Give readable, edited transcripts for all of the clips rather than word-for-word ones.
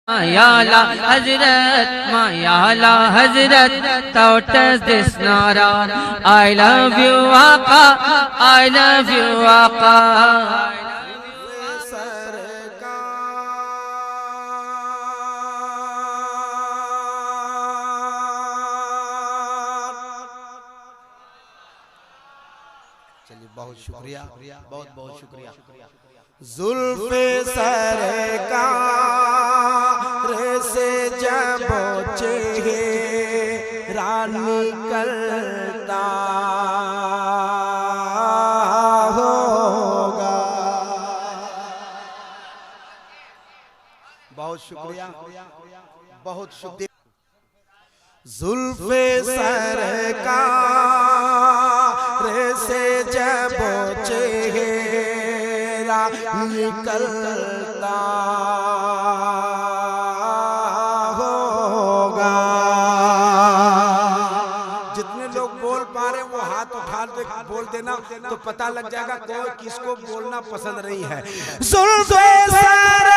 Mayala Hazrat, Mayala Hazrat, touches this nara. I love you, Aqa, I love you, Aqa. चलिए, बहुत शुक्रिया, बहुत बहुत शुक्रिया। जुल्फे सरकार से जब चेहरा निकलता होगा। बहुत शुक्रिया, बहुत शुक्रिया। जुल्फे सरकार से जब चेहरा निकलता होगा। जितने लोग बोल पा रहे वो हाथ उठा दे, बोल देना तो पता लग जाएगा कोई किसको बोलना पसंद नहीं है। जुल्फे सरकार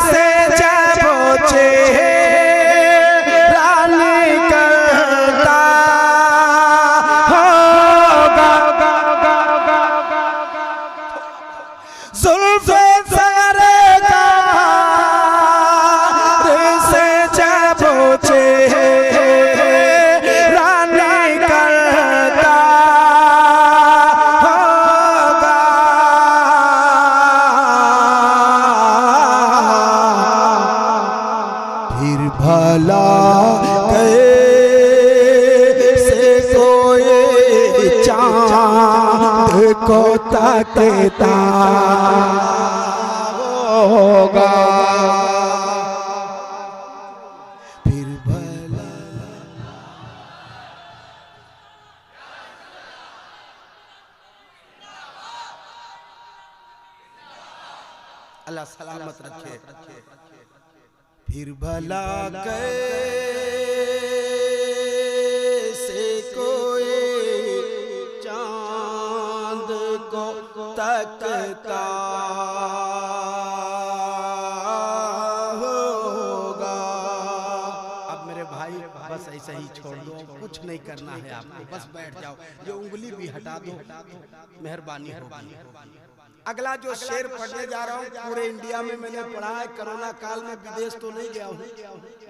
से जब चेहरा निकलता होगा। जुल्फे सरकार से जब चेहरा निकलता होगा। फिर भला कैसे कोई चाँद को तकता होगा। फिर भला अल्लाह सलामत रखे। फिर भला कैसे कोई चांद को तकता होगा। अब मेरे भाई बस ऐसा ही छोड़ दो, कुछ नहीं करना है आपको, बस बैठ जाओ। ये उंगली भी हटा दो, मेहरबानी होगी। अगला जो शेर पढ़ने जा रहा हूँ पूरे इंडिया में मैंने पढ़ा है। कोरोना काल में विदेश तो नहीं गया हूँ,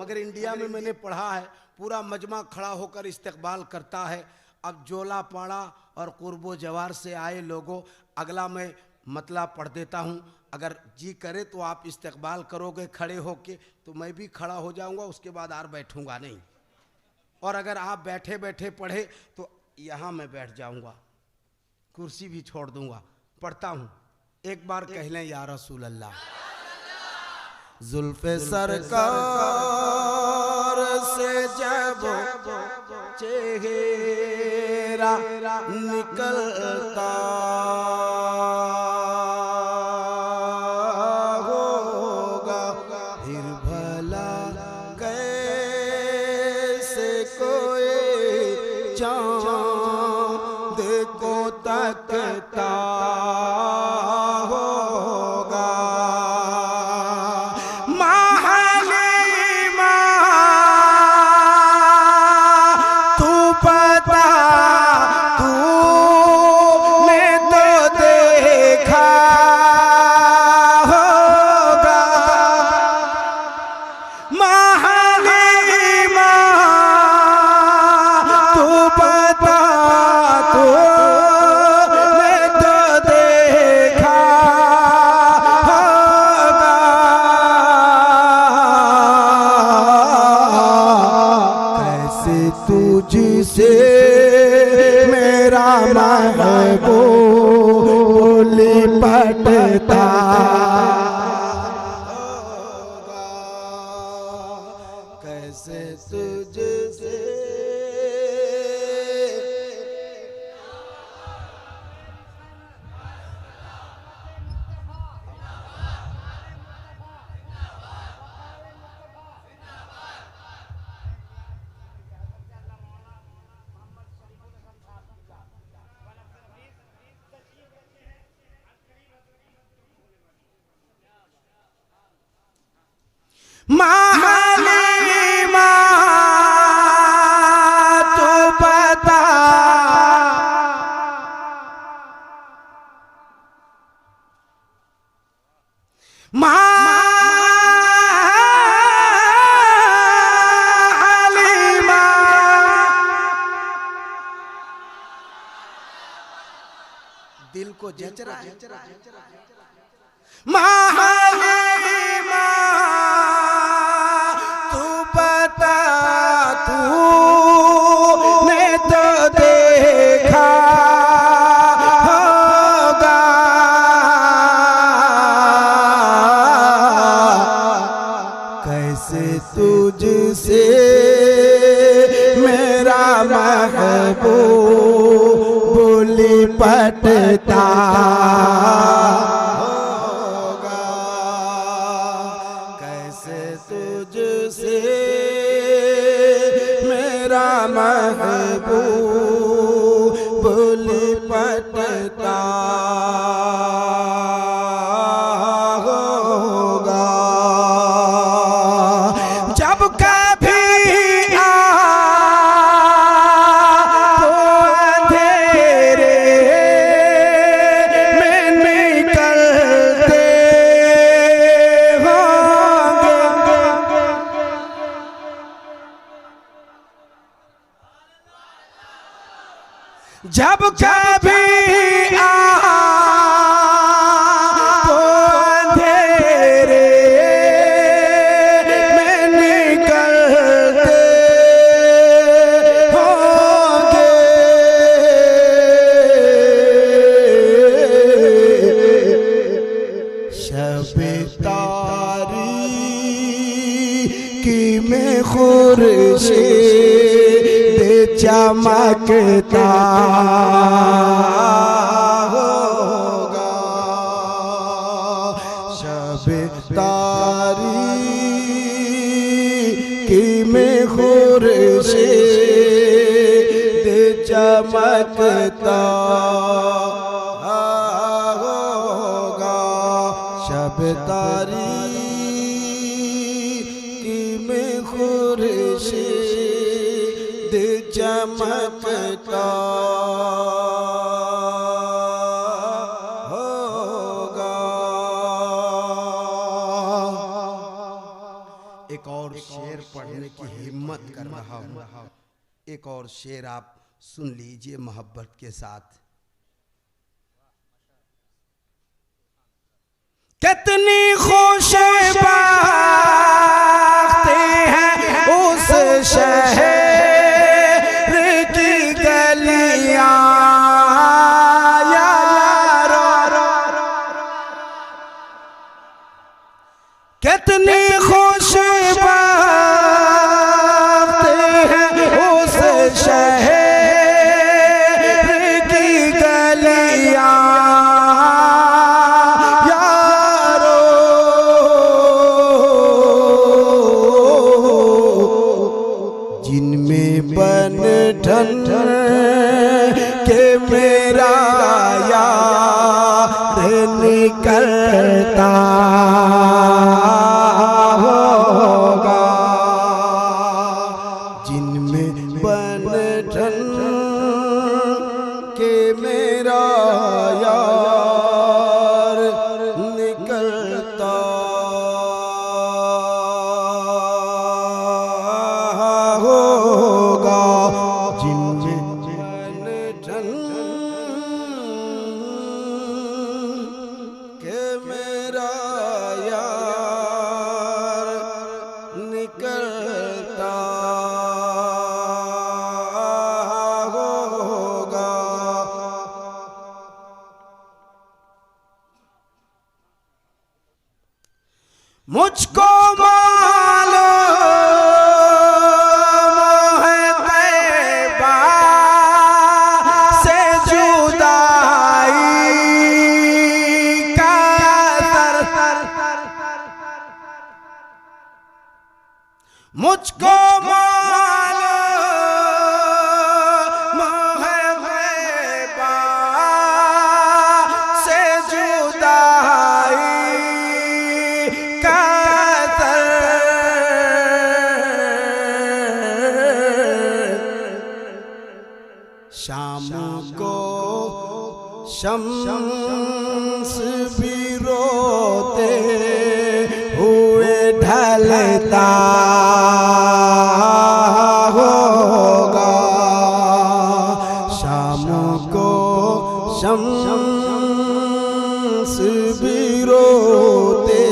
मगर इंडिया में मैंने पढ़ा है। पूरा मजमा खड़ा होकर इस्तकबाल करता है। अब जोला पाड़ा और कुर्बो जवार से आए लोगों, अगला मैं मतलब पढ़ देता हूँ। अगर जी करे तो आप इस्तकबाल करोगे खड़े होके तो मैं भी खड़ा हो जाऊँगा, उसके बाद और बैठूँगा नहीं। और अगर आप बैठे बैठे पढ़े तो यहाँ मैं बैठ जाऊँगा, कुर्सी भी छोड़ दूँगा। पढ़ता हूँ, एक बार कह लें या रसूल अल्लाह। जुल्फे सरकार से जब चेहरा निकलता होगा। फिर भला कैसे कोई चाँद को तकता तुझसे मेरा महबूब लिपटता होगा। कैसे तुझसे हलीमा तू बता हलीमा दिल को जच रहा है हलीमा तू बता तूने तो देखा होगा कैसे तुझसे मेरा महबूब लिपटता होगा कैसे तुझसे मेरा महबूब लिपटता होगा जब कभी जब कभी अंधेरे में निकलते होंगे शब तारीकी में खुर्शीद चमकता होगा शब तारीकी में खुर्शीद चमकता होगा शब तारीकी में खुर्शीद चमकता होगा। एक और शेर पढ़ने की हिम्मत कर रहा हूँ। एक और शेर आप सुन लीजिए मोहब्बत के साथ। कितनी खुश बात है उस शहर की गलियां यारो कितनी खुश बात है उस शहर की गलियां बन ठन के मेरा यार निकलता होगा जिनमें बन ठन के मेरा यार निकलता मुझको मालूम है तैबा से जुदाई का असर मुझको मालूम है तैबा से जुदाई का असर शम्स भी रोते हुए ढलता होगा, शाम को शम्स भी रोते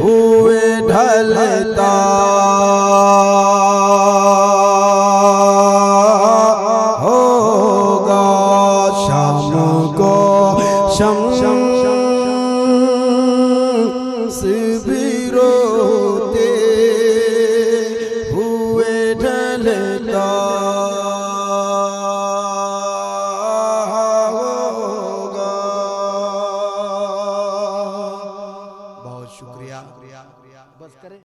हुए ढलता होगा, शाम को शम्स भी रोते हुए ढलता होगा। बहुत शुक्रिया, बस करें।